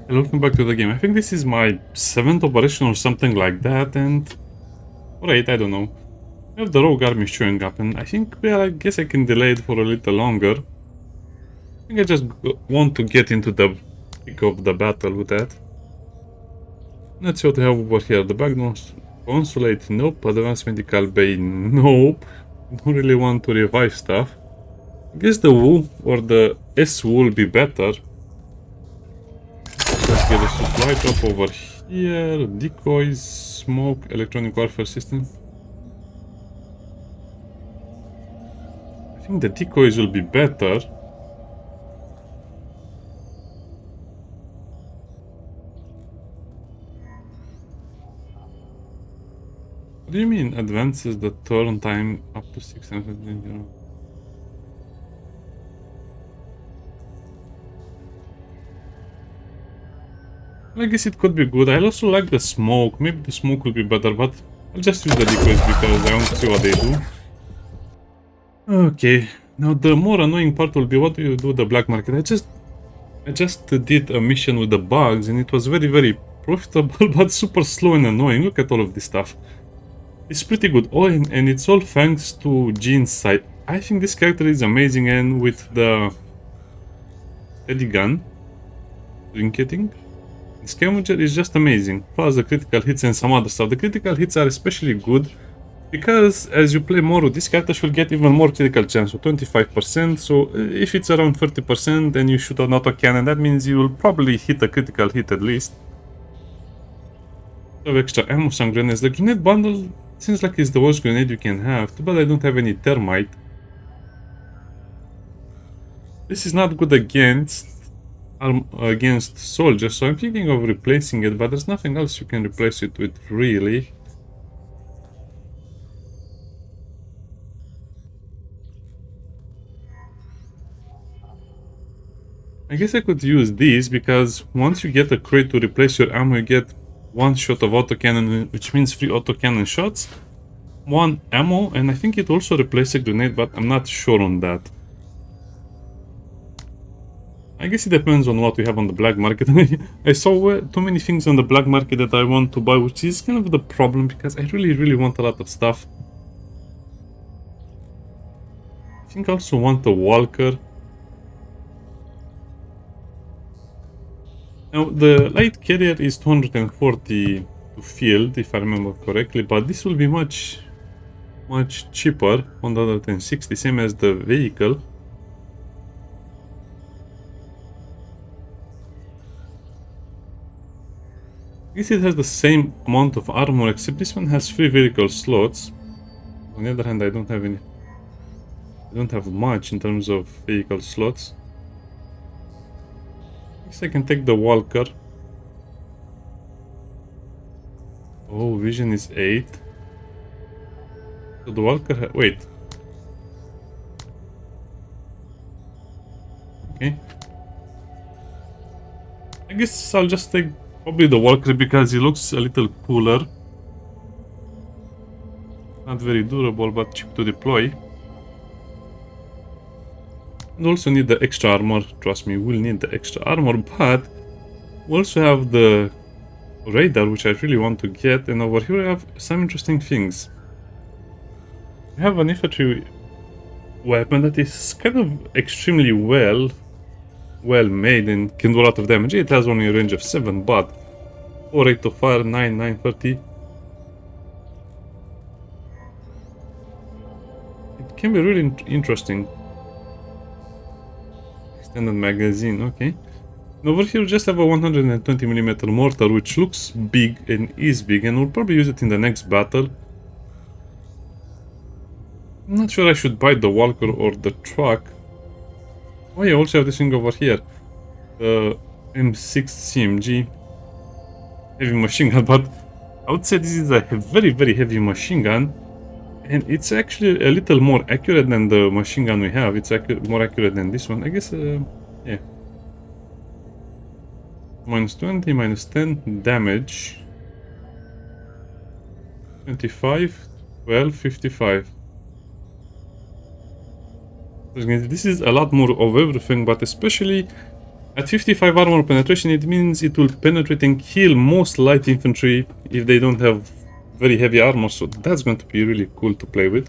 Hello, welcome back to the game. I think this is my 7th operation or something like that, and... Alright, I don't know. I have the rogue army showing up, and I think, well, I guess I can delay it for a little longer. I think I just want to get into the thick of the battle with that. Let's see what we have over here. The Backdoor Consulate, nope. Advanced Medical Bay, nope. Don't really want to revive stuff. I guess the WU or the SU will be better. Let's get a supply drop over here. Decoys, smoke, electronic warfare system. I think the decoys will be better. What do you mean advances the turn time up to 600? I guess it could be good. I also like the smoke. Maybe the smoke will be better, but I'll just use the decoys because I want to see what they do. Okay, now the more annoying part will be what do you do with the black market. I just did a mission with the bugs and it was very profitable but super slow and annoying. Look at all of this stuff. It's pretty good. Oh, and it's all thanks to Jean's side. I think this character is amazing, and with the steady gun trinketing, the scavenger is just amazing. Plus the critical hits and some other stuff. The critical hits are especially good because as you play more with this character, you'll get even more critical chance, so 25%. So if it's around 30% and you shoot an autocannon, that means you will probably hit a critical hit at least. Have extra ammo, some grenades. The grenade bundle seems like it's the worst grenade you can have. Too bad I don't have any thermite. This is not good against soldiers, so I'm thinking of replacing it, but there's nothing else you can replace it with, really. I guess I could use these, because once you get a crate to replace your ammo, you get 1 shot of autocannon, which means 3 autocannon shots, 1 ammo, and I think it also replaces a grenade, but I'm not sure on that. I guess it depends on what we have on the black market. I saw too many things on the black market that I want to buy, which is kind of the problem, because I really want a lot of stuff. I think I also want a walker. Now, the light carrier is 240 to field, if I remember correctly, but this will be much cheaper, 160, same as the vehicle. I guess it has the same amount of armor, except this one has 3 vehicle slots. On the other hand, I don't have much in terms of vehicle slots. I guess I can take the walker. Oh, vision is 8. So the walker wait. Okay. I guess I'll just take probably the walker because he looks a little cooler. Not very durable, but cheap to deploy. And also need the extra armor. Trust me, we'll need the extra armor, but we also have the radar, which I really want to get, and over here I have some interesting things. I have an infantry weapon that is kind of extremely well made and can do a lot of damage. It has only a range of 7, but 4 rate of fire, 930. It can be really interesting. Extended magazine, okay. And over here we just have a 120mm mortar, which looks big and is big, and we'll probably use it in the next battle. I'm not sure I should buy the walker or the truck. Oh yeah, I also have this thing over here. The M6 CMG. Heavy machine gun, but I would say this is a very heavy machine gun. And it's actually a little more accurate than the machine gun we have. It's more accurate than this one. I guess, yeah. -20, -10 damage. 25, 12, 55. This is a lot more of everything, but especially At 55 armor penetration, it means it will penetrate and kill most light infantry if they don't have very heavy armor, so that's going to be really cool to play with.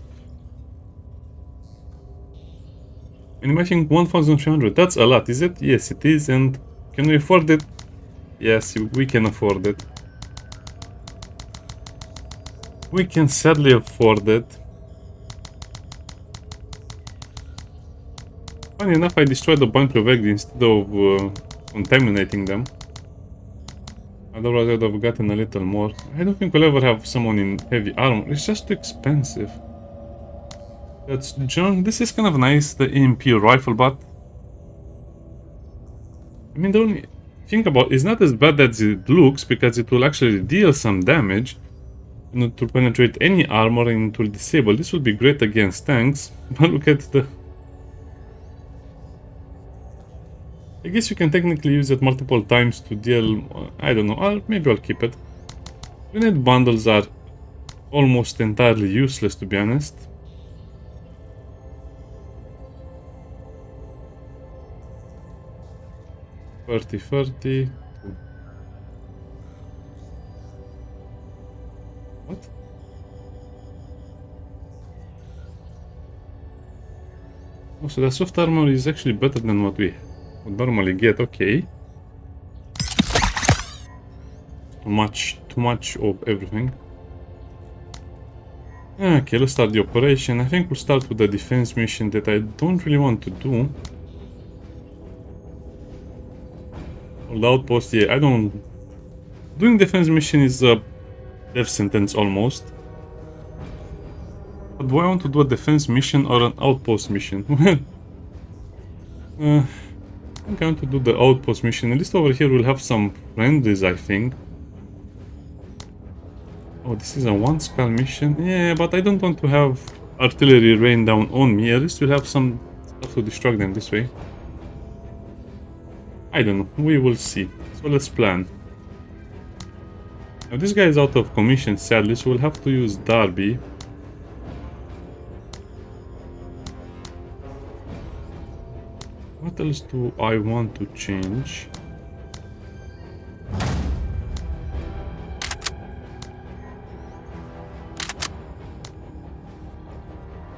And imagine 1300, that's a lot, is it? Yes, it is, and can we afford it? Yes, we can afford it. We can sadly afford it. Funny enough, I destroyed a bunch of eggs instead of contaminating them. Otherwise I would have gotten a little more. I don't think we'll ever have someone in heavy armor, it's just too expensive. That's junk. This is kind of nice, the EMP rifle, but I mean, the only thing about it's not as bad as it looks, because it will actually deal some damage. And to penetrate any armor and it will disable. This will be great against tanks, but look at the... I guess you can technically use it multiple times to deal... I don't know, maybe I'll keep it. Grenade bundles are almost entirely useless, to be honest. $30. What? Oh, so the soft armor is actually better than what we would normally get. Okay. Too much of everything. Okay, let's start the operation. I think we'll start with the defense mission that I don't really want to do. The outpost, yeah, I don't... Doing defense mission is a death sentence almost. But do I want to do a defense mission or an outpost mission? I think I want to do the outpost mission. At least over here we'll have some friendlies, I think. Oh, this is a one skull mission. Yeah, but I don't want to have artillery rain down on me. At least we'll have some stuff to distract them this way. I don't know, we will see. So let's plan. Now this guy is out of commission sadly, so we'll have to use Darby. What else do I want to change?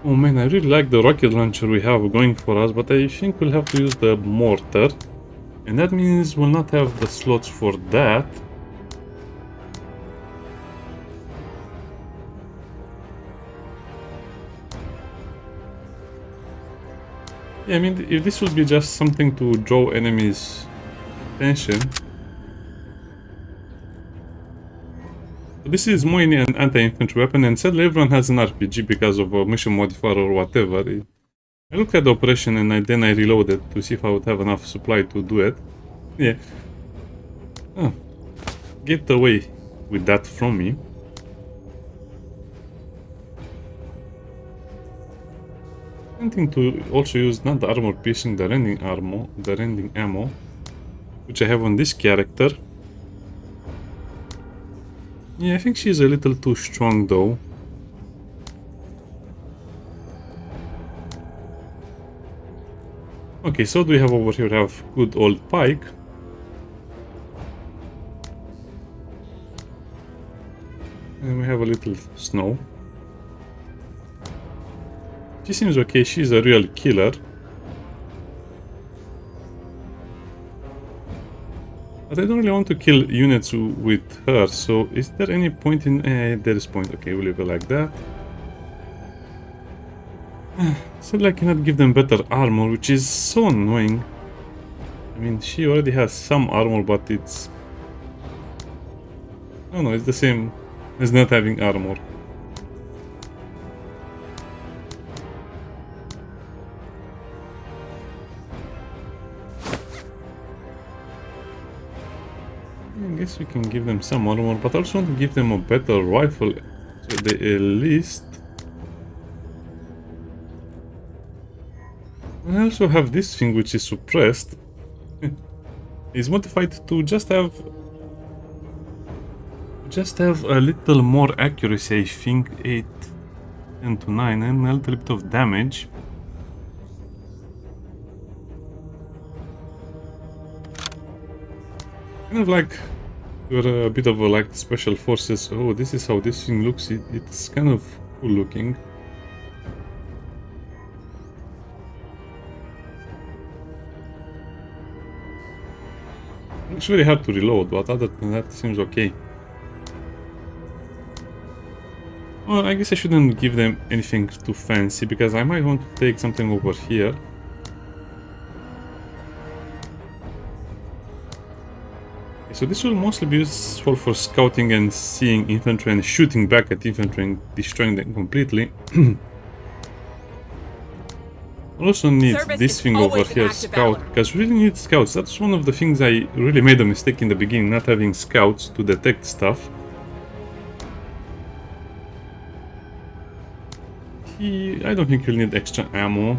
Oh man, I really like the rocket launcher we have going for us, but I think we'll have to use the mortar. And that means we'll not have the slots for that. Yeah, I mean, if this would be just something to draw enemies' attention. This is more an anti-infantry weapon, and sadly everyone has an RPG because of a mission modifier or whatever. I looked at the operation and then I reloaded to see if I would have enough supply to do it. Yeah. Oh. Get away with that from me. I'm thinking to also use not the armor piercing, the rending ammo, which I have on this character. Yeah, I think she's a little too strong though. Okay, so what do we have over here? We have good old Pike. And we have a little Snow. She seems okay, she's a real killer. But I don't really want to kill units with her, so is there any point in... there is point, okay, we'll leave it like that. Sadly I cannot give them better armor, which is so annoying. I mean, she already has some armor, but it's... Oh no, it's the same as not having armor. I guess we can give them some armor, but I also want to give them a better rifle, so they at least... I also have this thing which is suppressed. It's modified to just have a little more accuracy, I think, 8, 10 to 9, and a little bit of damage. Kind of like you're a bit of a like special forces. Oh, this is how this thing looks. It's kind of cool looking. Looks very hard to reload, but other than that, seems okay. Well, I guess I shouldn't give them anything too fancy, because I might want to take something over here. Okay, so this will mostly be useful for scouting and seeing infantry and shooting back at infantry and destroying them completely. I also need this thing over here, scout, because we really need scouts. That's one of the things I really made a mistake in the beginning, not having scouts to detect stuff. I don't think you'll need extra ammo.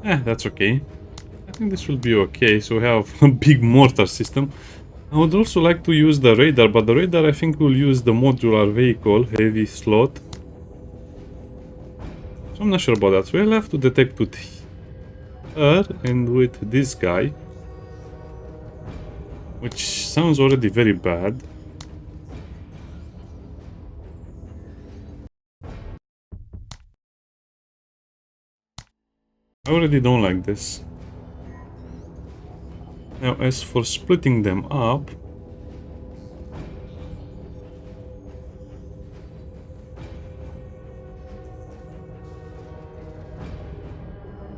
That's okay. I think this will be okay. So we have a big mortar system. I would also like to use the radar, but the radar I think will use the modular vehicle, heavy slot. So I'm not sure about that. So we'll have to detect with her and with this guy. Which sounds already very bad. I already don't like this. Now, as for splitting them up...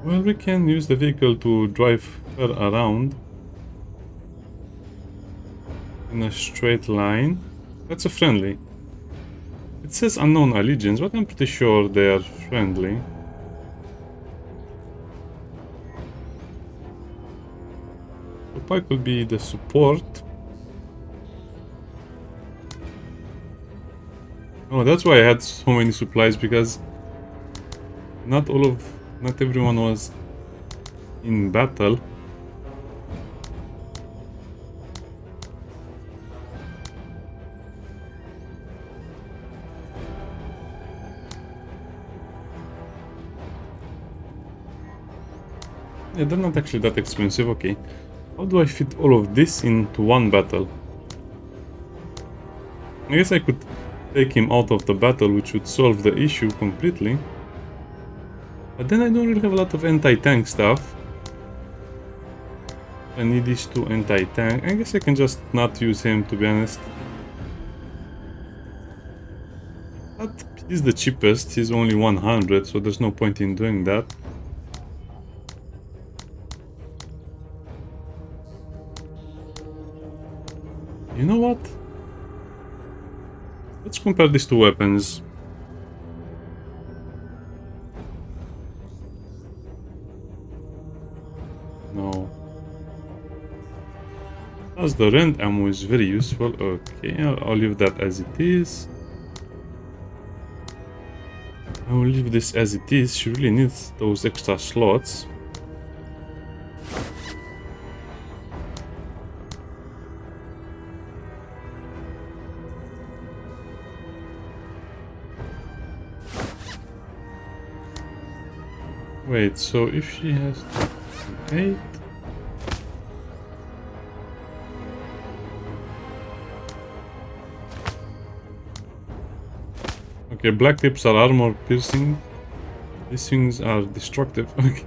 well, we can use the vehicle to drive her around in a straight line. That's a friendly. It says unknown allegiance, but I'm pretty sure they are friendly. The pipe will be the support. Oh, that's why I had so many supplies, because not everyone was in battle. Yeah, they're not actually that expensive. Okay. How do I fit all of this into one battle? I guess I could take him out of the battle, which would solve the issue completely. But then I don't really have a lot of anti-tank stuff. I need these two anti-tank. I guess I can just not use him, to be honest. But he's the cheapest. He's only 100, so there's no point in doing that. You know what? Let's compare these two weapons. No. As the rend ammo is very useful. Okay, I'll leave that as it is. I will leave this as it is. She really needs those extra slots. Wait, so if she has 8... okay, black tips are armor piercing. These things are destructive. Okay.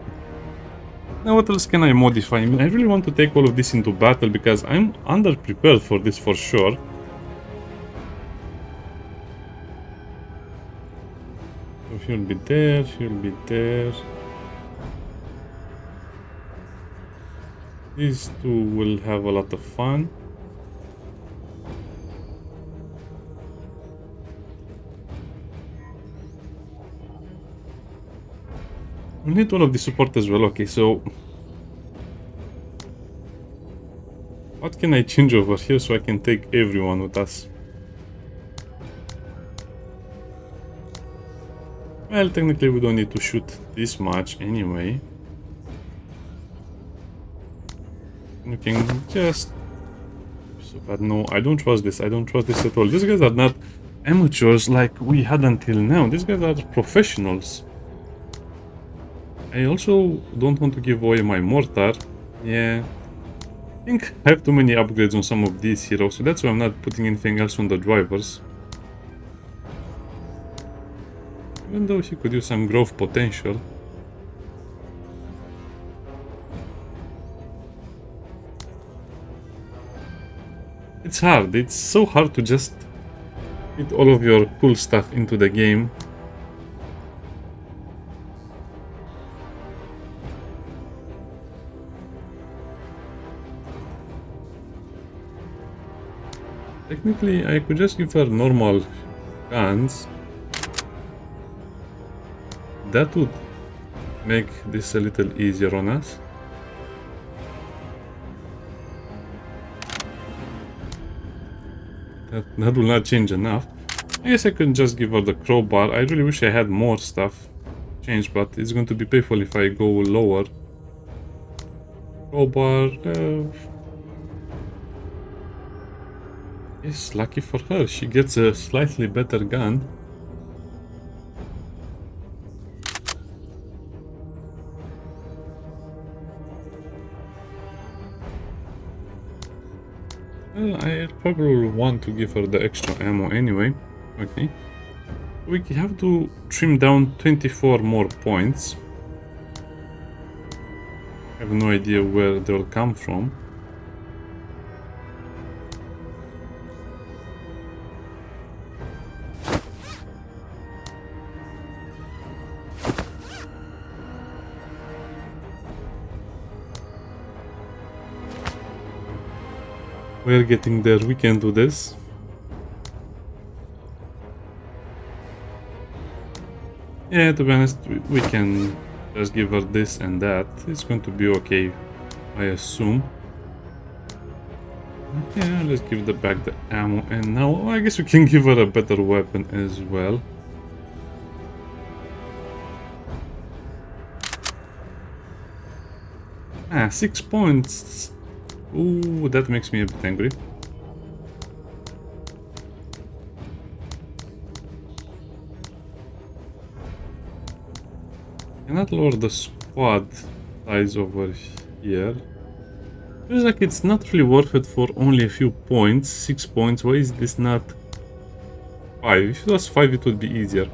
Now what else can I modify? I mean, I really want to take all of this into battle, because I'm underprepared for this for sure. So he'll be there, he'll be there. These two will have a lot of fun. We need all of the support as well. Okay, so what can I change over here so I can take everyone with us? Well, technically we don't need to shoot this much anyway. You can just... so bad. No, I don't trust this. I don't trust this at all. These guys are not amateurs like we had until now. These guys are professionals. I also don't want to give away my mortar. Yeah. I think I have too many upgrades on some of these heroes, so that's why I'm not putting anything else on the drivers. Even though he could use some growth potential. It's hard. It's so hard to just fit all of your cool stuff into the game. Technically, I could just give her normal guns. That would make this a little easier on us. That will not change enough. I guess I could just give her the crowbar. I really wish I had more stuff changed, but it's going to be painful if I go lower. Crowbar. Yes, lucky for her. She gets a slightly better gun. Well, I probably want to give her the extra ammo anyway. Okay. We have to trim down 24 more points. I have no idea where they'll come from. We're getting there, we can do this. Yeah, to be honest, we can just give her this and that. It's going to be okay, I assume. Yeah, let's give the back the ammo, and now I guess we can give her a better weapon as well. Ah, 6 points. Ooh, that makes me a bit angry. Cannot lower the squad size over here. Feels like it's not really worth it for only a few points. 6 points. Why is this not 5? If it was 5, it would be easier.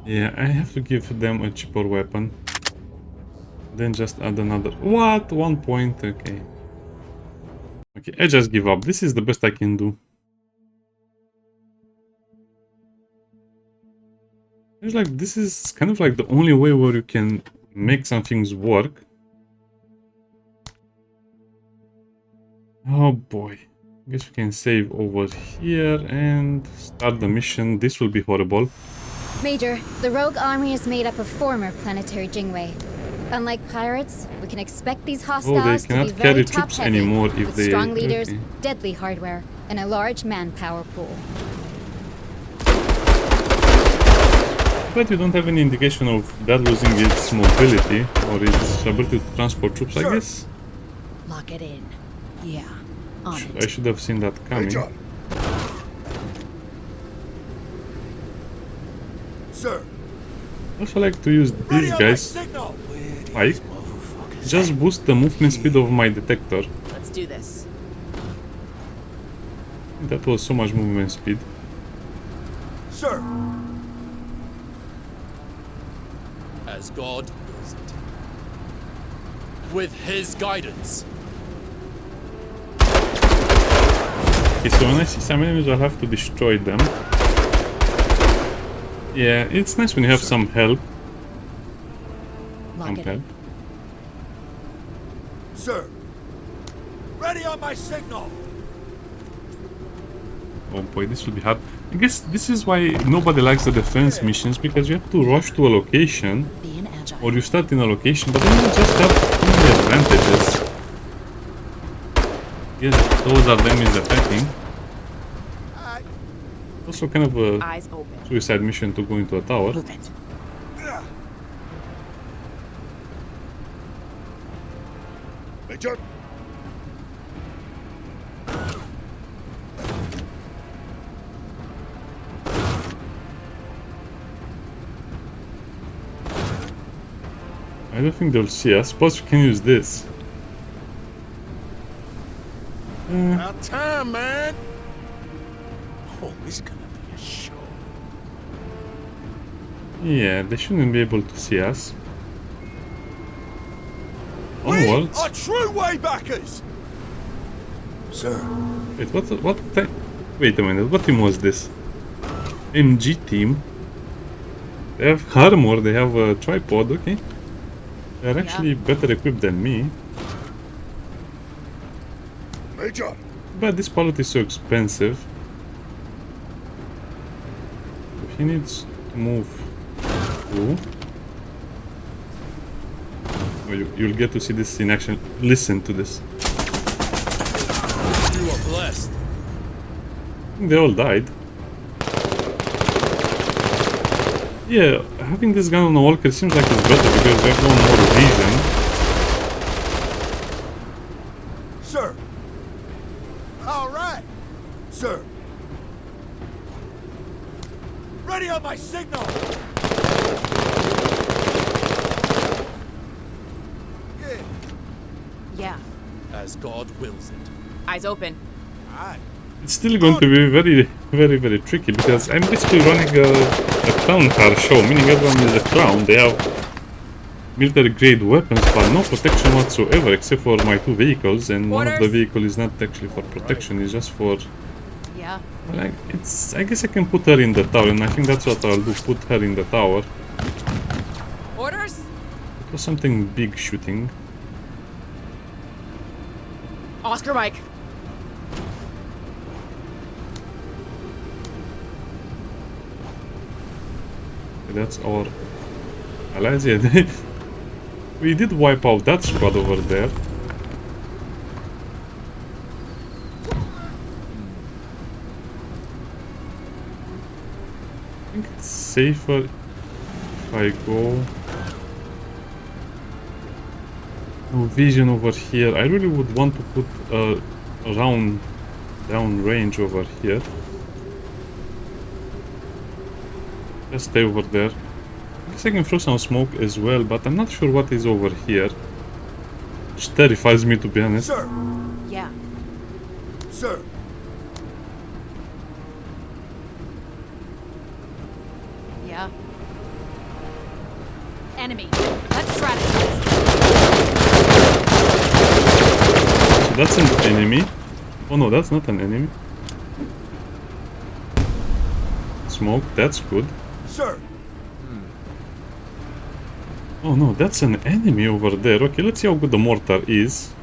Yeah, I have to give them a cheaper weapon. Then just add another. What? 1 point? Okay. Okay, I just give up. This is the best I can do. It's like, this is kind of like the only way where you can make some things work. Oh boy. I guess we can save over here and start the mission. This will be horrible. Major, the rogue army is made up of former planetary Jingwei. Unlike pirates, we can expect these hostiles to be cannot very carry troops top-heavy, anymore if with they... strong leaders, okay. deadly hardware, and a large manpower pool. But you don't have any indication of that losing its mobility or its ability to transport troops, I guess. Lock it in. Yeah, on I it. should have seen that coming. Sir. I also like to use these guys. Like, just boost the movement speed of my detector. Let's do this. That was so much movement speed. Sir. As God wills it. With his guidance. Okay, so when I see some enemies, I'll have to destroy them. Yeah, it's nice when you have some help. Lock it in. Sir. Ready on my signal. Oh boy, this will be hard. I guess this is why nobody likes the defense missions, because you have to rush to a location, Being agile. or you start in a location, but then you just have too many advantages. Yes, those are the enemies attacking. Also kind of a Eyes open. suicide mission to go into a tower. Move it. Major. I don't think they'll see us. Suppose we can use this. About time, man. Oh, it's gonna be a show. Yeah, they shouldn't be able to see us. We Onwards. are true waybackers. Sir. Wait, wait a minute, what team was this? MG team. They have armor, they have a tripod, okay. They're actually better equipped than me. Major. But this pallet is so expensive. If he needs to move through. Oh, you'll get to see this in action. Listen to this. You are blessed. I think they all died. Yeah, having this gun on a walker seems like it's better because we have one more vision. Sir. All right. Sir. Ready on my signal. Yeah. Yeah. As God wills it. Eyes open. All right. It's still going to be very, very, very tricky because I'm basically running a clown car show, meaning everyone is a clown. They have military grade weapons but no protection whatsoever except for my two vehicles, and one of the vehicle is not actually for protection, it's just for... Yeah. Like, it's... I guess I can put her in the tower, and I think that's what I'll do, put her in the tower. Orders? It was something big shooting. Oscar Mike. That's our allies. Yeah, we did wipe out that squad over there. I think it's safer if I go... No vision over here. I really would want to put a round down range over here. Just stay over there. I guess I can throw some smoke as well, but I'm not sure what is over here. Which terrifies me, to be honest. Sir. Yeah. Sir. Yeah. Enemy. Let's strategize. So that's an enemy. Oh no, that's not an enemy. Smoke, that's good. Sir. Oh no, that's an enemy over there. Okay, let's see how good the mortar is.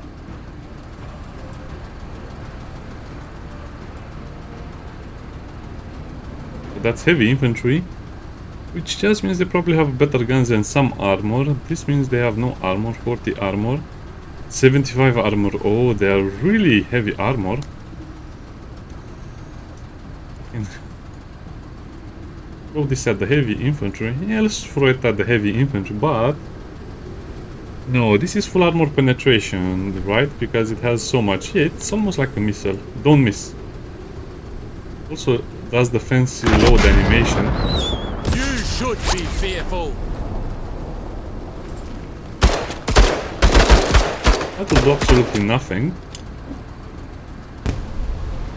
That's heavy infantry, which just means they probably have better guns and some armor. This means they have no armor, 40 armor, 75 armor. Oh, they are really heavy armor. Throw this at the heavy infantry. Yeah, let's throw it at the heavy infantry, but... No, this is full armor penetration, right? Because it has so much. Yeah, it's almost like a missile. Don't miss. Also, does the fancy load animation. You should be fearful. That will do absolutely nothing.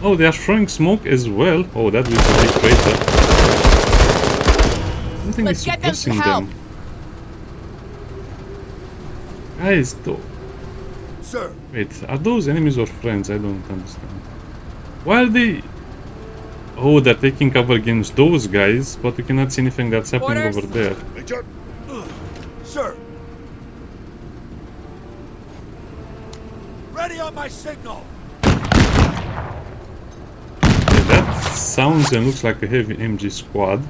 Oh, they are throwing smoke as well. Oh, that is a big crater. Something is suppressing them. Guys, though. Sir. Wait, are those enemies or friends? I don't understand. Why are they... Oh, they're taking cover against those guys, but we cannot see anything that's happening over there. Major. Sir. Ready on my signal. Yeah, that sounds and looks like a heavy MG squad.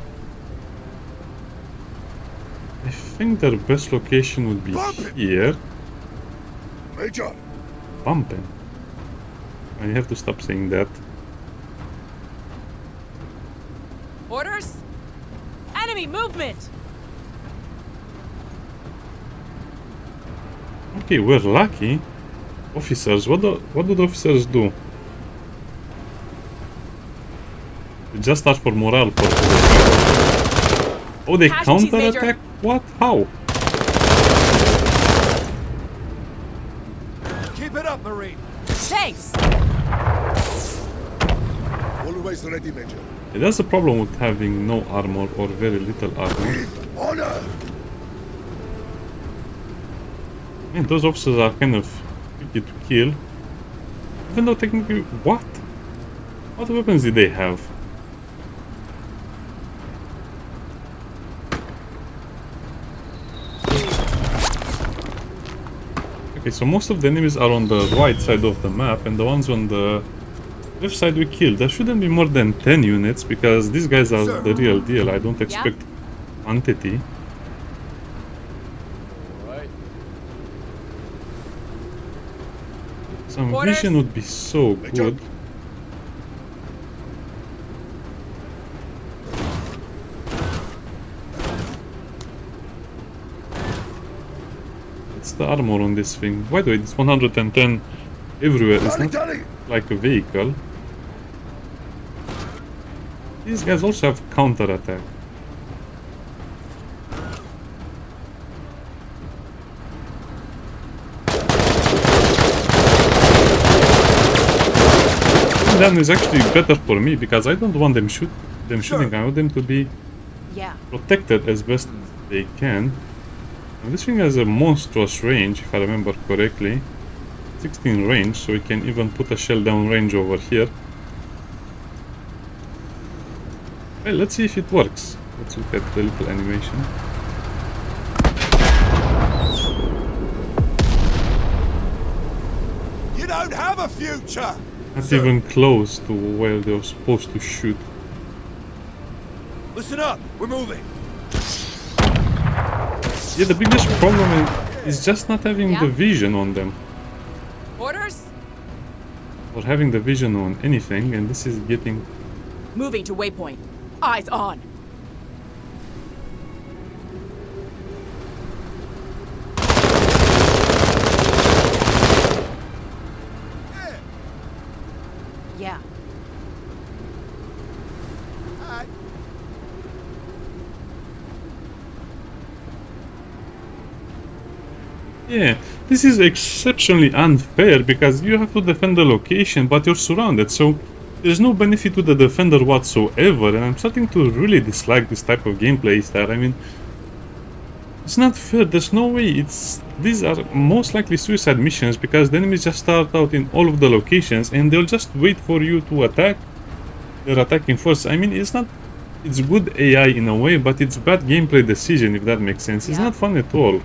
I think their best location would be here. Major. Bumping. I have to stop saying that. Orders? Enemy movement! Okay, we're lucky. Officers, what do the officers do? They just are for morale purposes. Oh, they Casualties, counter-attack? What? How? Keep it up, Marine. Thanks. Always ready, Major. Yeah, that's the problem with having no armor or very little armor. With honor. Man, those officers are kind of tricky to kill. Even though technically, what? What weapons did they have? Okay, so most of the enemies are on the right side of the map, and the ones on the left side we killed. There shouldn't be more than 10 units, because these guys are the real deal. I don't expect quantity. Alright. Some Orders. vision would be so good. What's the armor on this thing? By the way, it's 110 everywhere. It's not like a vehicle. These guys also have counter-attack. That is actually better for me, because I don't want them shooting. I want them to be Yeah. protected as best they can. And this thing has a monstrous range, if I remember correctly. 16 range, so we can even put a shell down range over here. Well, let's see if it works. Let's look at the little animation. You don't have a future. Not even close to where they were supposed to shoot. Listen up. We're moving. Yeah, the biggest problem is just not having Yeah? the vision on them. Orders? Or having the vision on anything, and this is getting... Moving to waypoint. Eyes on. Yeah. Yeah, this is exceptionally unfair, because you have to defend the location, but you're surrounded, so there's no benefit to the defender whatsoever, and I'm starting to really dislike this type of gameplay style. I mean, it's not fair. There's no way. These are most likely suicide missions, because the enemies just start out in all of the locations and they'll just wait for you to attack. They're attacking first. I mean, it's good AI in a way, but it's bad gameplay decision, if that makes sense. It's not fun at all.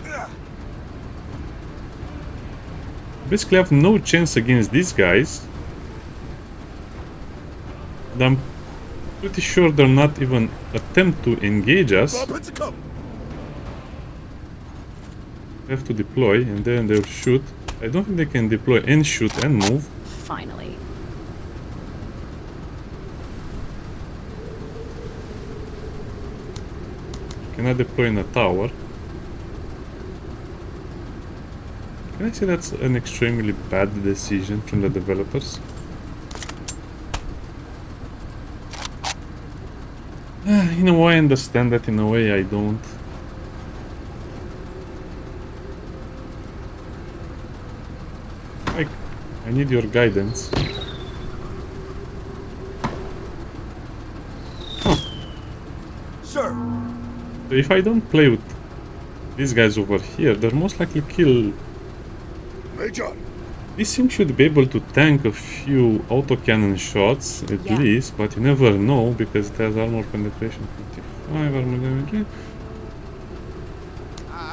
Basically, I have no chance against these guys. And I'm pretty sure they're not even attempt to engage us. They have to deploy, and then they'll shoot. I don't think they can deploy and shoot and move. Finally. Can I deploy in a tower? Can I say that's an extremely bad decision from the developers? In a way I understand that, in a way I don't. Like, I need your guidance. Sir. So if I don't play with these guys over here, they're most likely kill. Major. This thing should be able to tank a few autocannon shots at least, but you never know, because it has armor penetration 55, armor damage.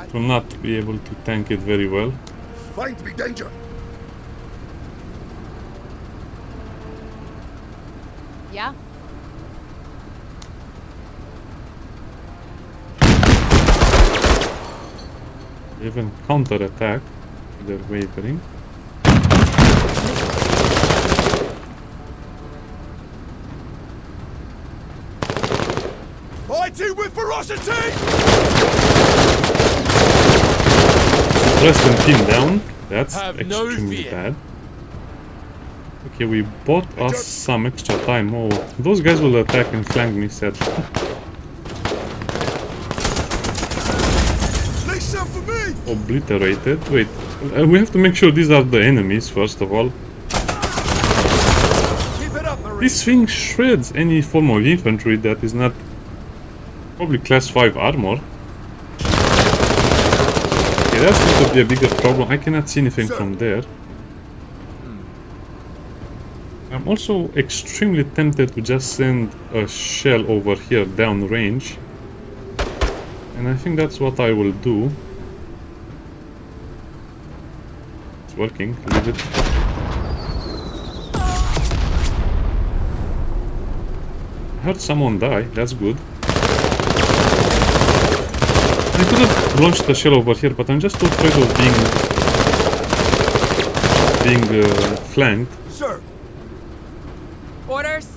It will not be able to tank it very well. Find me danger. Yeah? Even counter-attack, they're wavering. Fighting with ferocity! Press and pin down. That's Have no extremely fear. bad. Okay, we bought us some extra time. Oh, those guys will attack and flank me, said. Lay some for me! Obliterated. Wait, we have to make sure these are the enemies, first of all. Keep it up, Marine! This thing shreds any form of infantry that is not probably class 5 armor. Okay, that's going to be a bigger problem. I cannot see anything from there. I'm also extremely tempted to just send a shell over here down range. And I think that's what I will do. It's working, leave it. I heard someone die, that's good. I could have launched the shell over here, but I'm just too afraid of being flanked. Sir! Orders?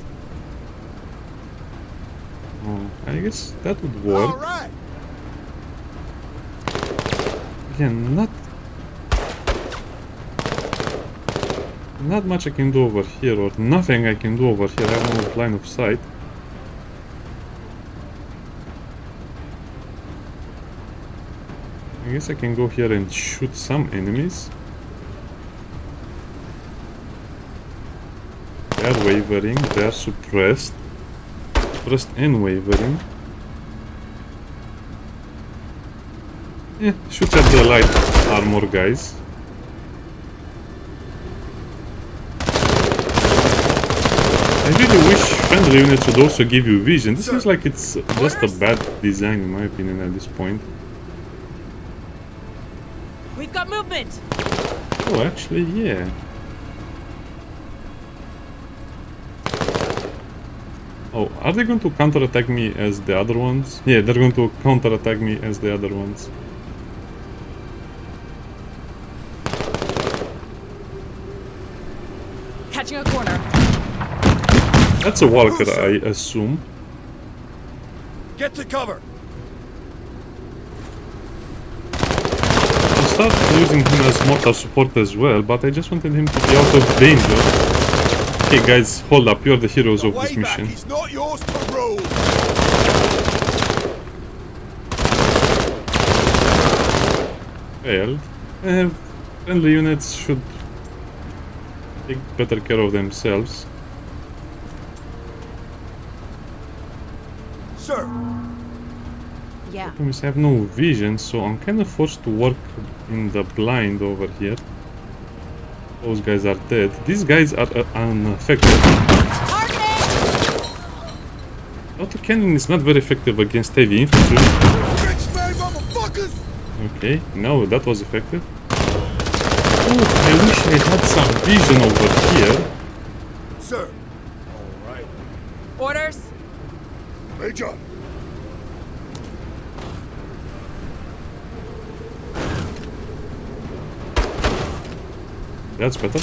Oh, I guess that would work. Alright! Again, not much I can do over here, or nothing I can do over here. I have no line of sight. I guess I can go here and shoot some enemies. They're wavering, they're suppressed. Suppressed and wavering. Yeah, shoot at the light armor guys. I really wish friendly units would also give you vision. This seems like it's just a bad design in my opinion at this point. We've got movement! Oh, actually, yeah. Oh, are they going to counterattack me as the other ones? Yeah, they're going to counterattack me as the other ones. Catching a corner. That's a walker, I assume. Get to cover! I'll start using him as mortar support as well, but I just wanted him to be out of danger. Okay guys, hold up, you're the heroes of this Way back mission. is not yours to rule! Failed. Friendly units should take better care of themselves. Sir! Yeah. We have no vision, so I'm kind of forced to work in the blind over here. Those guys are dead. These guys are unaffected. Autocannon is not very effective against heavy infantry. Rich man, motherfuckers! Okay, now that was effective. Oh, I wish I had some vision over here. Sir! Alright. Orders? Major! That's better.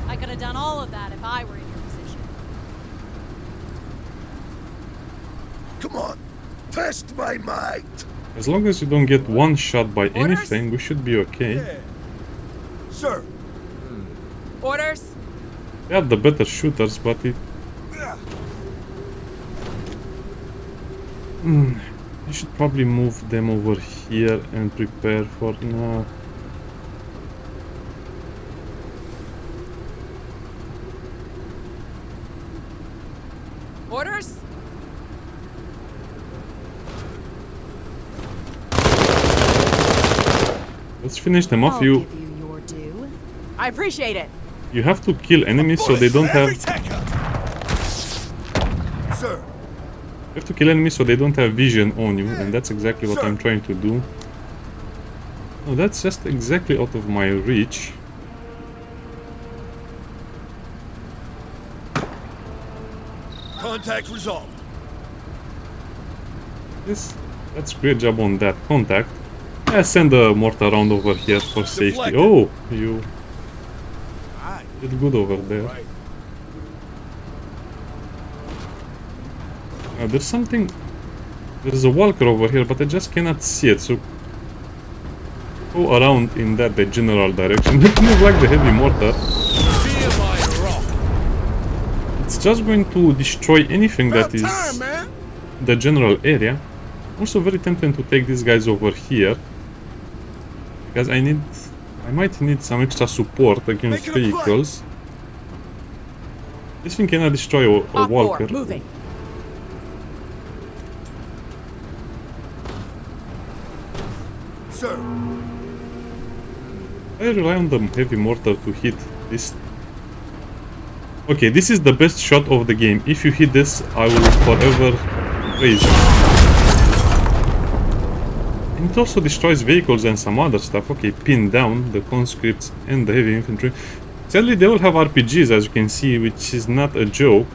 I could have done all of that if I were in your position. Come on! Test my might! As long as you don't get one shot by anything, we should be okay. Yeah. Sir! Orders? They are the better shooters, but it... I should probably move them over here and prepare for... No. Orders? Let's finish them off. I'll You give you your due. I appreciate it. have to kill enemies so they don't have... Sir! You have to kill enemies so they don't have vision on you, and that's exactly what I'm trying to do. Oh, that's just exactly out of my reach. Contact resolved. Yes, that's great job on that contact. Send a mortar round over here for safety. Deflected. Oh, you Aye. did good over there. Right. There's something... There's a walker over here, but I just cannot see it, so... go around in that the general direction. Let's move like the heavy mortar. Fear my rock. It's just going to destroy anything that About is time, man. the general area. Also very tempting to take these guys over here, because I might need some extra support against Making a play. vehicles. This thing cannot destroy a Op 4, walker. moving. Sir, I rely on the heavy mortar to hit this. Okay, this is the best shot of the game. If you hit this, I will forever praise you. And it also destroys vehicles and some other stuff. Okay, pin down the conscripts and the heavy infantry. Sadly, they all have RPGs, as you can see, which is not a joke.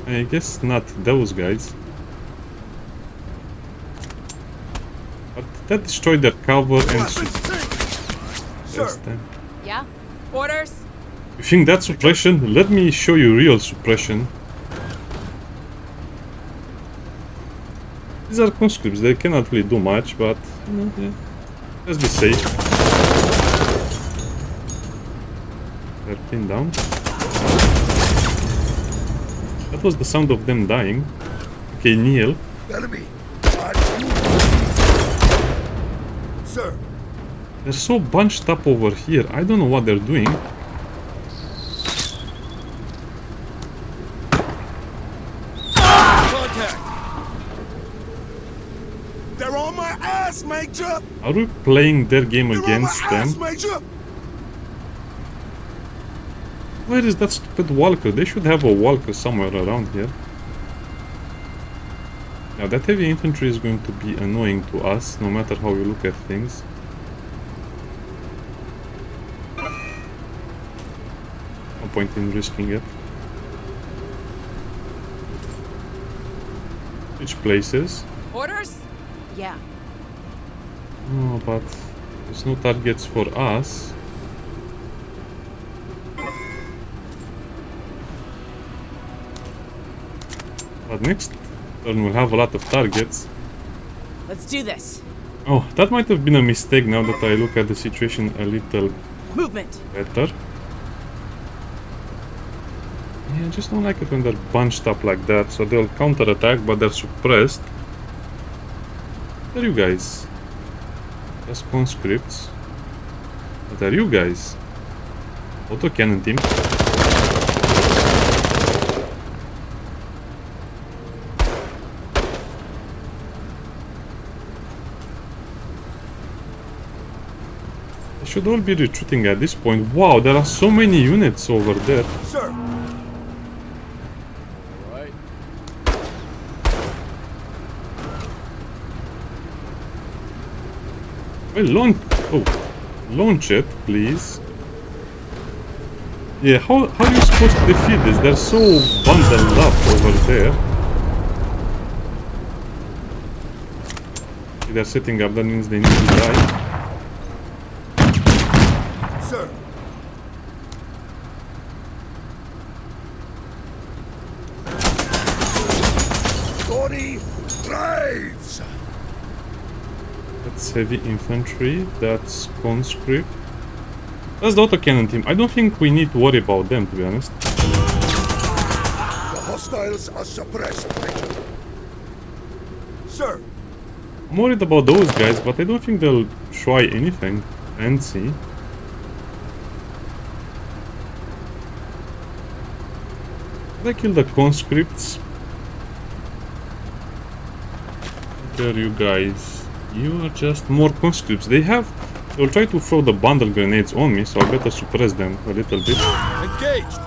I guess not those guys. But that destroyed their cover and weapons sink. Sir, last time. Yeah? Orders? You think that's suppression? Let me show you real suppression. These are conscripts, they cannot really do much, but you know, yeah. Let's be safe. They're pinned down. That was the sound of them dying. Okay, kneel. enemy. Sir, They're so bunched up over here, I don't know what they're doing. Contact. they're on my ass, Major. Are we playing their game They're on against my them? ass, Major. Where is that stupid walker? They should have a walker somewhere around here. Now that heavy infantry is going to be annoying to us, no matter how you look at things. No point in risking it. Which places? Orders? Yeah. Oh, but there's no targets for us. But next turn we'll have a lot of targets. Let's do this. Oh, that might have been a mistake now that I look at the situation a little Movement. better. Yeah, I just don't like it when they're bunched up like that. So they'll counter-attack, but they're suppressed. What are you guys? Just conscripts. What are you guys? Autocannon team. They should all be retreating at this point. Wow, there are so many units over there. Sir, Right. Well, launch it, please. Yeah, how are you supposed to defeat this? They're so bundled up over there. If they're setting up, that means they need to die. sir. Scotty Braves. That's heavy infantry, that's conscript. That's the autocannon team. I don't think we need to worry about them, to be honest. The hostiles are suppressed, Major. Sir, I'm worried about those guys, but I don't think they'll try anything fancy. Did I kill the conscripts? What are you guys? You are just more conscripts. They'll try to throw the bundle grenades on me, so I better suppress them a little bit. Engaged.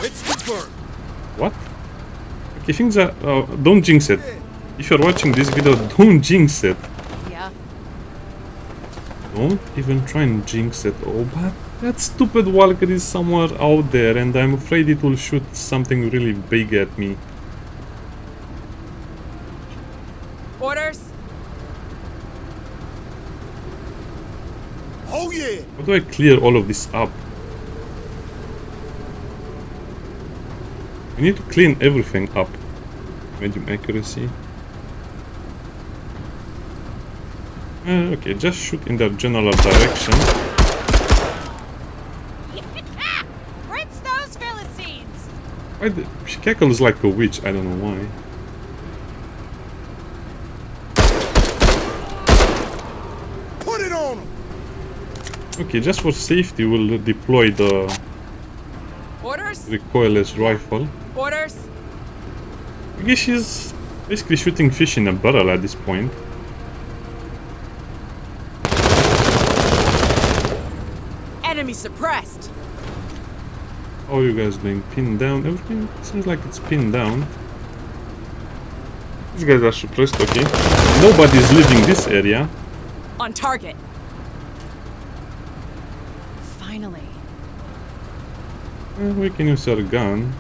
It's confirmed. What? Okay, things are... don't jinx it. If you're watching this video, don't jinx it. Yeah. Don't even try and jinx it. Oh, but that stupid walker is somewhere out there, and I'm afraid it will shoot something really big at me. Orders? oh yeah. How do I clear all of this up? We need to clean everything up. Medium accuracy. Okay, just shoot in that general direction. Rinse those Philistines! Why she cackles like a witch, I don't know why. Put it on him! Okay, just for safety we'll deploy the Orders? recoilless rifle. Orders? I guess she's basically shooting fish in a barrel at this point. Enemy suppressed! How are you guys doing? Pinned down? Everything seems like it's pinned down. These guys are suppressed, okay. Nobody's leaving this area. On target. Finally. We can use our gun.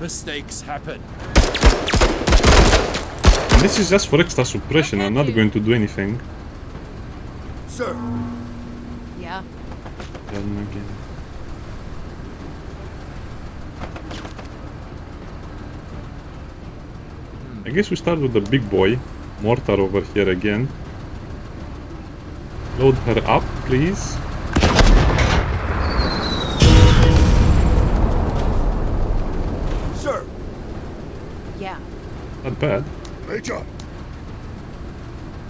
Mistakes happen. And this is just for extra suppression, I'm not going to do anything. Sir, Yeah. Again. I guess we start with the big boy. Mortar over here again. Load her up, please. sir, Yeah. Not bad. Major.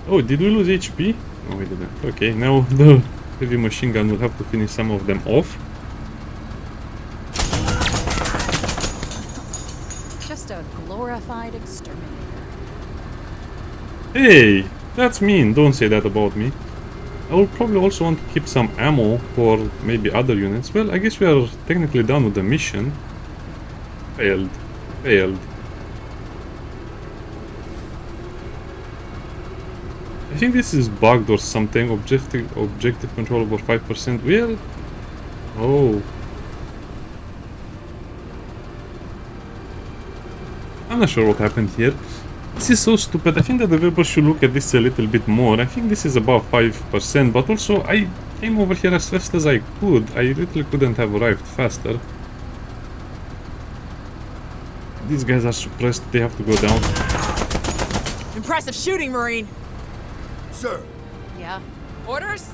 Oh, did we lose HP? No, we didn't. Okay, now the heavy machine gun will have to finish some of them off. Just a glorified exterminator. Hey, that's mean. Don't say that about me. I will probably also want to keep some ammo for maybe other units. Well, I guess we are technically done with the mission. Failed. Failed. I think this is bugged or something. Objective control over 5%. Well, oh. I'm not sure what happened here. This is so stupid. I think the developer should look at this a little bit more. I think this is above 5%, but also I came over here as fast as I could. I literally couldn't have arrived faster. These guys are suppressed. They have to go down. Impressive shooting, Marine. Sir, Yeah. Orders?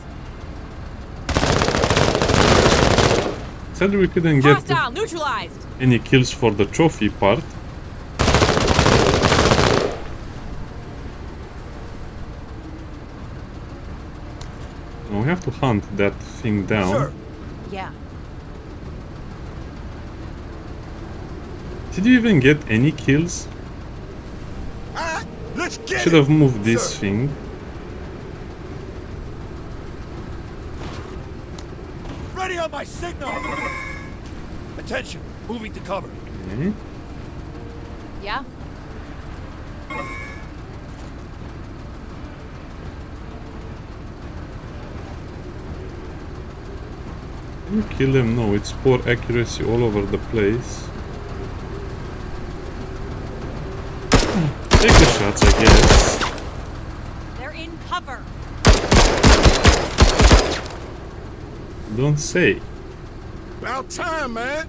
Sadly, we couldn't get Hostile neutralized. any kills for the trophy part. Now we have to hunt that thing down. sir, Yeah. Did you even get any kills? let's get Should it. have moved this Sir. thing. Ready on my signal. Attention, moving to cover. Okay. Yeah. Can you kill them? No, it's poor accuracy all over the place. Take the shots, I guess. They're in cover. Don't say. About time, man.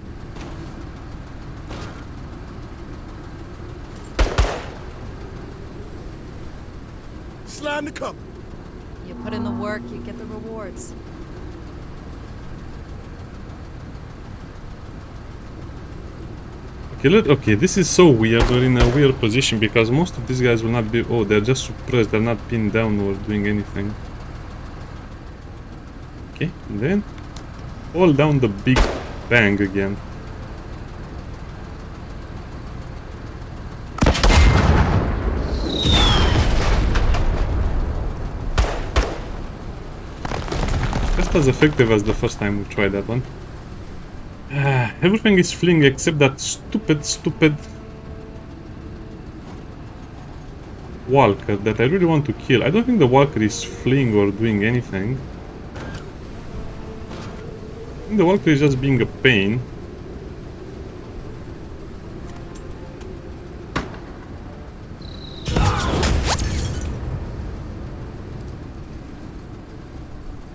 Slide in the cover. You put in the work, you get the rewards. Okay, this is so weird. We're in a weird position because most of these guys will not be... Oh, they're just suppressed. They're not pinned down or doing anything. Okay, and then hold down the big bang again. Just as effective as the first time we tried that one. Everything is fleeing except that stupid walker that I really want to kill. I don't think the walker is fleeing or doing anything. I think the walker is just being a pain.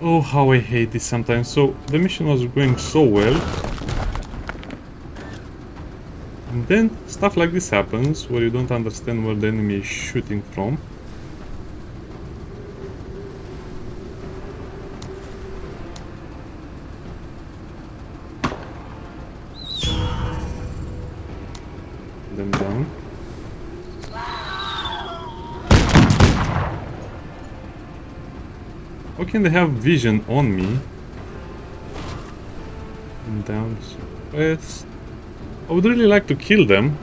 Oh, how I hate this sometimes. So, the mission was going so well. And then stuff like this happens, where you don't understand where the enemy is shooting from. Them down. How can they have vision on me? And down west. I would really like to kill them.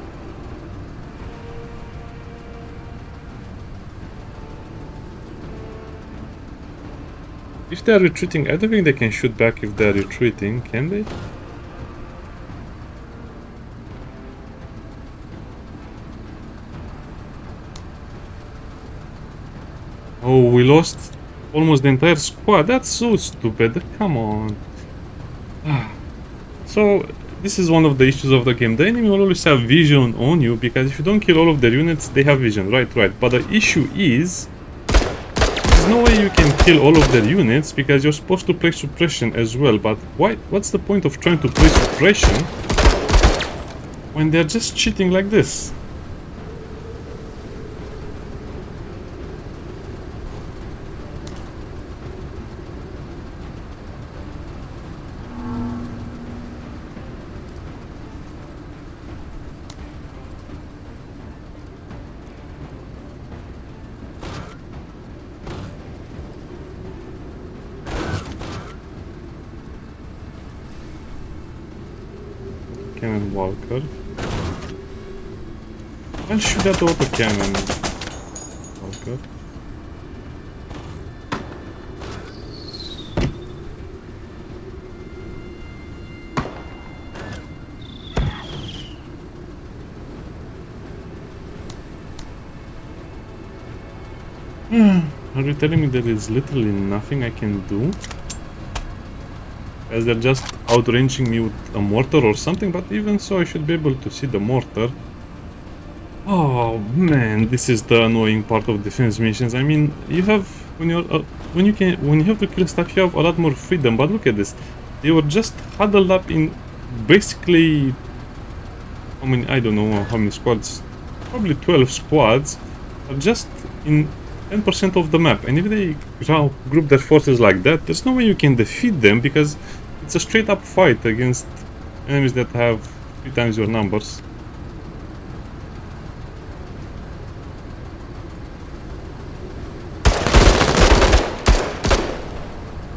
If they are retreating, I don't think they can shoot back if they are retreating, can they? Oh, we lost almost the entire squad. That's so stupid. Come on. So, this is one of the issues of the game. The enemy will always have vision on you, because if you don't kill all of their units, they have vision. Right. But the issue is, there's no way you can kill all of their units, because you're supposed to play suppression as well. But why? What's the point of trying to play suppression when they're just cheating like this? Cannon Walker. I'll shoot that auto cannon Walker. Are you telling me there is literally nothing I can do? As they're just outranging me with a mortar or something, but even so I should be able to see the mortar. Oh man, this is the annoying part of defense missions. I mean, you have when you have to kill stuff, you have a lot more freedom. But look at this, they were just huddled up in basically, I mean, I don't know how many squads, probably 12 squads, are just in 10% of the map. And if they group their forces like that, there's no way you can defeat them, because it's a straight up fight against enemies that have 3 times your numbers.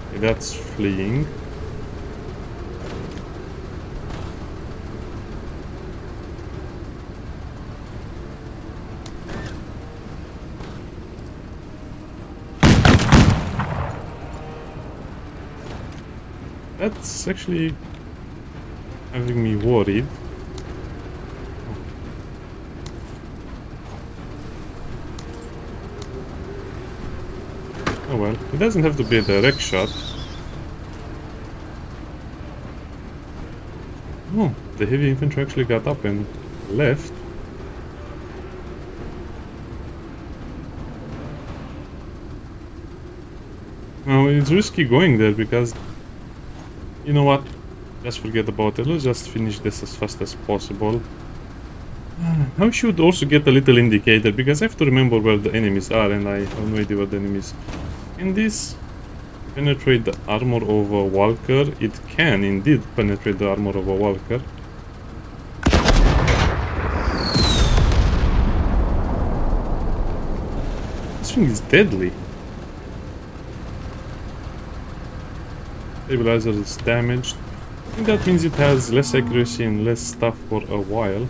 Okay, that's fleeing. That's actually having me worried. Oh well, it doesn't have to be a direct shot. Oh, the heavy infantry actually got up and left. Now it's risky going there, because you know what? Just forget about it. Let's just finish this as fast as possible. I should also get a little indicator, because I have to remember where the enemies are, and I have no idea where the enemies. Can this penetrate the armor of a walker? It can indeed penetrate the armor of a walker. This thing is deadly. Stabilizer is damaged. I think that means it has less accuracy and less stuff for a while.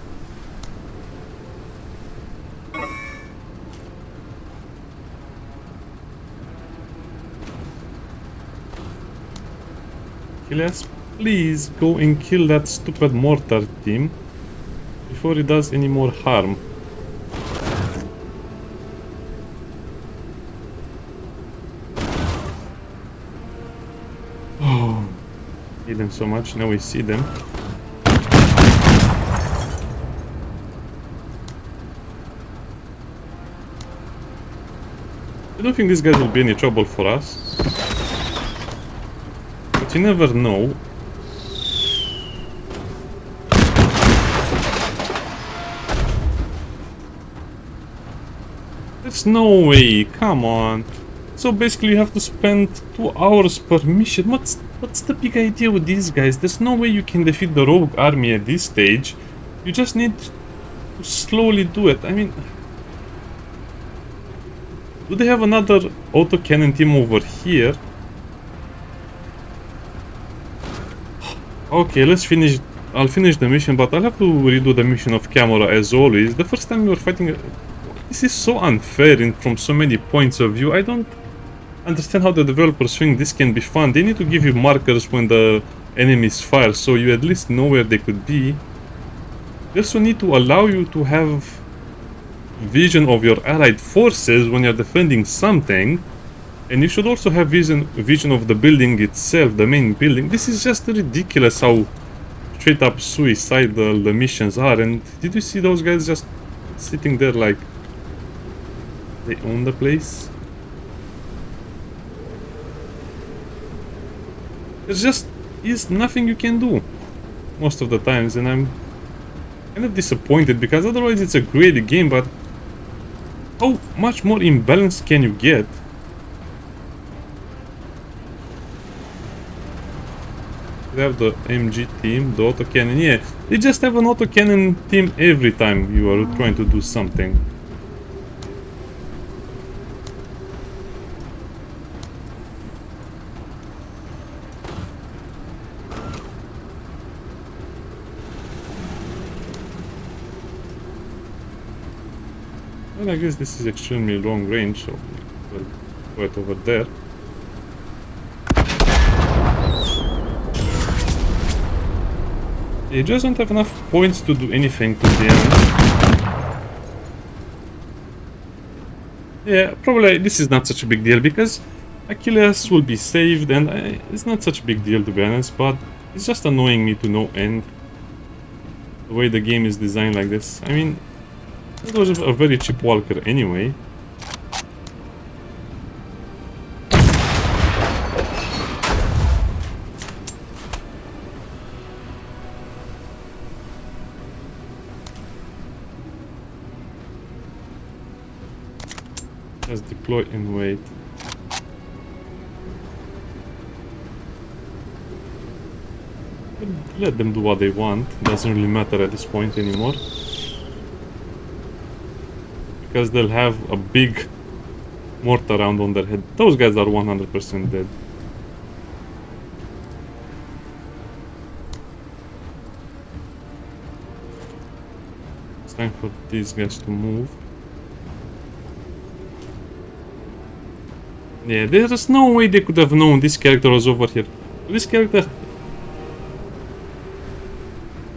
Elias, please go and kill that stupid mortar team before it does any more harm. Oh, hate them so much. Now we see them. I don't think these guys will be any trouble for us. But you never know. There's no way, come on. So basically you have to spend 2 hours per mission. What's the big idea with these guys? There's no way you can defeat the rogue army at this stage. You just need to slowly do it. I mean, do they have another autocannon team over here? Okay, let's finish. I'll finish the mission, but I'll have to redo the mission of camera as always. The first time we were fighting... This is so unfair from so many points of view. I don't understand how the developers think this can be fun. They need to give you markers when the enemies fire, so you at least know where they could be. They also need to allow you to have vision of your allied forces when you're defending something. And you should also have vision of the building itself, the main building. This is just ridiculous how straight up suicidal the missions are. And did you see those guys just sitting there like they own the place? There just is nothing you can do most of the times, and I'm kind of disappointed because otherwise it's a great game, but how much more imbalanced can you get? They have the MG team, the autocannon. Yeah, they just have an autocannon team every time you are trying to do something. Well, I guess this is extremely long range, so we'll go it over there. He just don't have enough points to do anything to the end. Yeah, probably this is not such a big deal because Achilles will be saved, and it's not such a big deal to be honest, but it's just annoying me to no end the way the game is designed like this. I mean, it was a very cheap walker anyway. Just deploy and wait. Let them do what they want. Doesn't really matter at this point anymore. Because they'll have a big mortar round on their head. Those guys are 100% dead. It's time for these guys to move. Yeah, there's no way they could have known this character was over here. This character...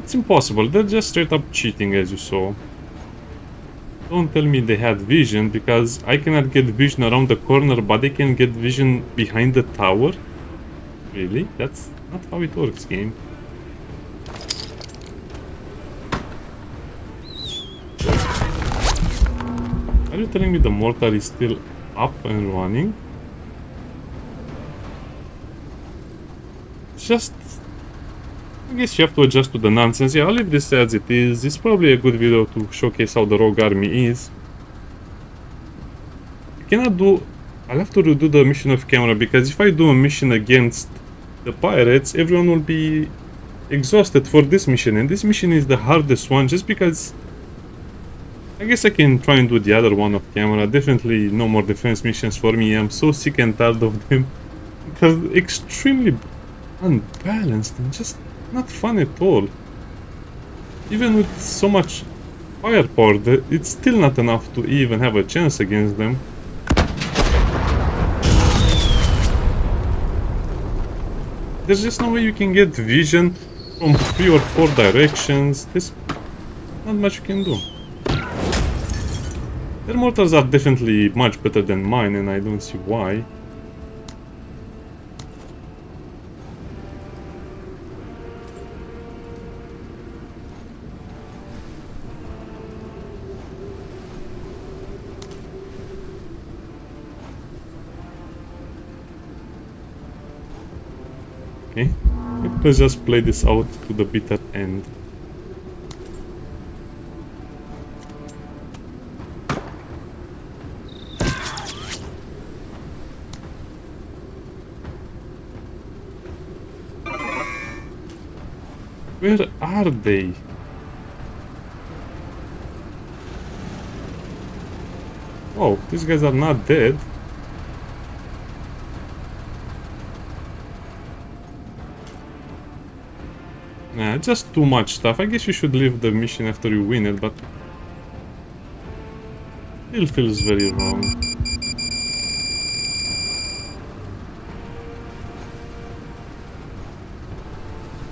It's impossible. They're just straight up cheating, as you saw. Don't tell me they had vision, because I cannot get vision around the corner, but they can get vision behind the tower? Really? That's not how it works, game. Are you telling me the mortar is still up and running? Just... I guess you have to adjust to the nonsense. Yeah, I'll leave this as it is. It's probably a good video to showcase how the rogue army is. I cannot do... I'll have to redo the mission of camera, because if I do a mission against the pirates, everyone will be exhausted for this mission. And this mission is the hardest one, just because... I guess I can try and do the other one off camera. Definitely no more defense missions for me. I'm so sick and tired of them. Because extremely unbalanced and just not fun at all. Even with so much firepower, it's still not enough to even have a chance against them. There's just no way you can get vision from 3 or 4 directions. There's not much you can do. Their mortars are definitely much better than mine, and I don't see why. Let's just play this out to the bitter end. Where are they? Oh, these guys are not dead. Nah, just too much stuff. I guess you should leave the mission after you win it, but still feels very wrong.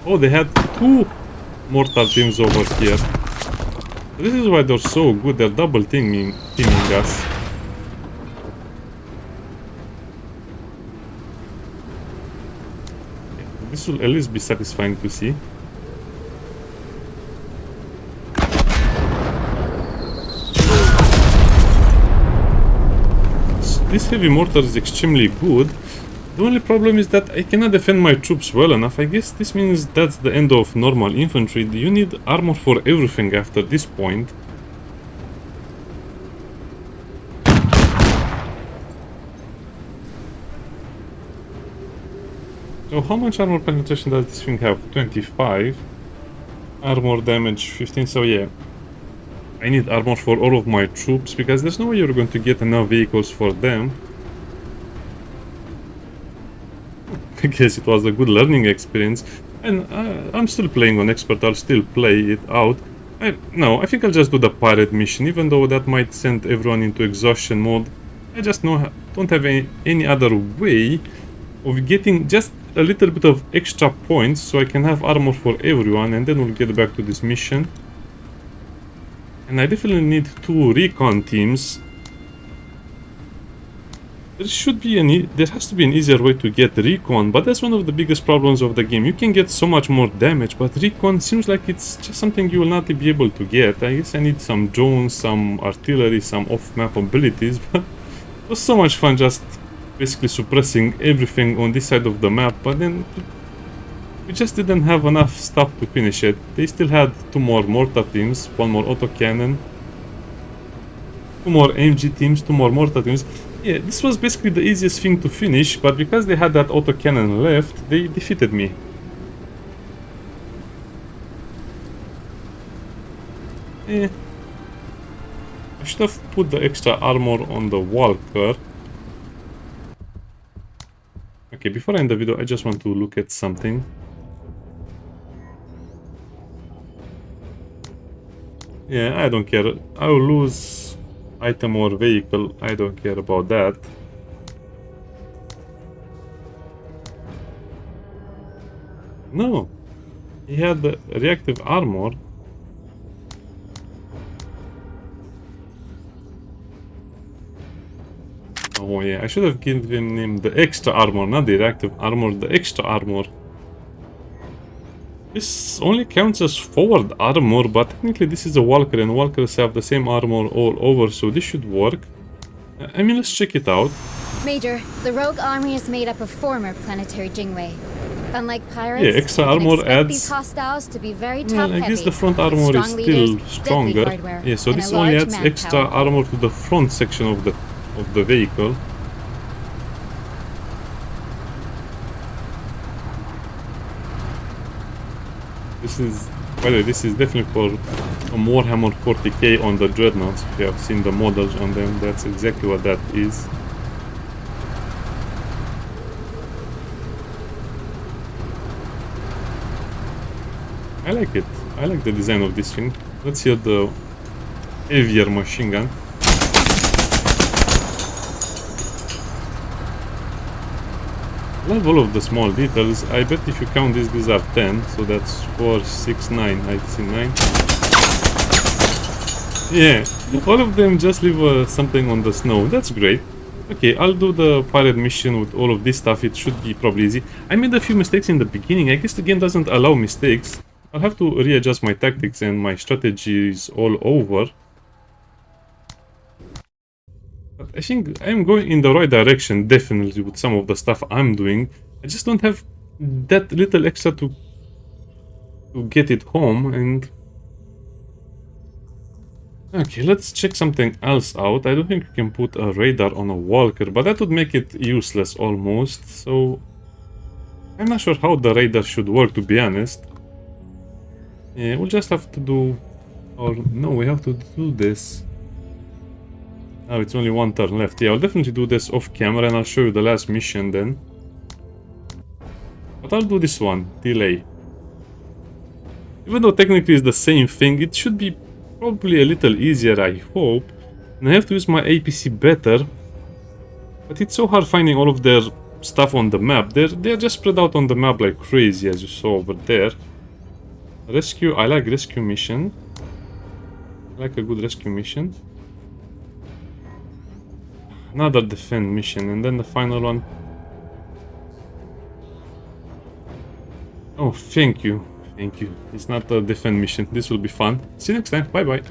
Oh, they had two mortar teams over here. This is why they're so good. They're double teaming us. This will at least be satisfying to see. This heavy mortar is extremely good. The only problem is that I cannot defend my troops well enough. I guess this means that's the end of normal infantry. You need armor for everything after this point. So how much armor penetration does this thing have? 25. Armor damage 15, so yeah. I need armor for all of my troops because there's no way you're going to get enough vehicles for them. I guess it was a good learning experience, and I'm still playing on expert. I'll still play it out. No, I think I'll just do the pirate mission, even though that might send everyone into exhaustion mode. I just don't have any other way of getting just a little bit of extra points so I can have armor for everyone, and then we'll get back to this mission. And I definitely need 2 recon teams. There has to be an easier way to get recon, but that's one of the biggest problems of the game. You can get so much more damage, but recon seems like it's just something you will not be able to get. I guess I need some drones, some artillery, some off-map abilities, but it was so much fun just basically suppressing everything on this side of the map, but then we just didn't have enough stuff to finish it. They still had 2 more mortar teams, 1 more autocannon, 2 more MG teams, 2 more mortar teams. Yeah, this was basically the easiest thing to finish, but because they had that autocannon left, they defeated me. I should have put the extra armor on the walker. Okay, before I end the video, I just want to look at something. Yeah, I don't care. I will lose item or vehicle. I don't care about that. No, he had the reactive armor. Oh yeah, I should have given him the extra armor, not the reactive armor, the extra armor. This only counts as forward armor, but technically this is a walker, and walkers have the same armor all over, so this should work. I mean, let's check it out. Major, the rogue army is made up of former planetary Jingwei. Unlike pirates, Yeah, extra we can armor expect adds... these hostiles to be very Well, top-heavy. I guess the front armor is Strong still leaders, stronger. deadly hardware, Yeah, so and this a only large adds manpower. extra armor to the front section of the vehicle. This is, by the way, this is definitely for a Warhammer 40k on the Dreadnoughts. If you have seen the models on them, that's exactly what that is. I like it. I like the design of this thing. Let's hear the heavier machine gun. Love all of the small details. I bet if you count these are 10, so that's 4, 6, 9. I see 9. Yeah, all of them just leave something on the snow. That's great. Okay, I'll do the pirate mission with all of this stuff. It should be probably easy. I made a few mistakes in the beginning. I guess the game doesn't allow mistakes. I'll have to readjust my tactics and my strategies all over. But I think I'm going in the right direction, definitely, with some of the stuff I'm doing. I just don't have that little extra to get it home. And okay, let's check something else out. I don't think you can put a radar on a walker, but that would make it useless almost. So I'm not sure how the radar should work, to be honest. Yeah, we'll just have to do, or no, we have to do this. Now it's only one turn left. Yeah, I'll definitely do this off camera and I'll show you the last mission then. But I'll do this one, delay. Even though technically it's the same thing, it should be probably a little easier, I hope. And I have to use my APC better. But it's so hard finding all of their stuff on the map. They're just spread out on the map like crazy, as you saw over there. Rescue, I like rescue mission. I like a good rescue mission. Another defend mission, and then the final one. Oh, thank you. Thank you. It's not a defend mission. This will be fun. See you next time. Bye bye.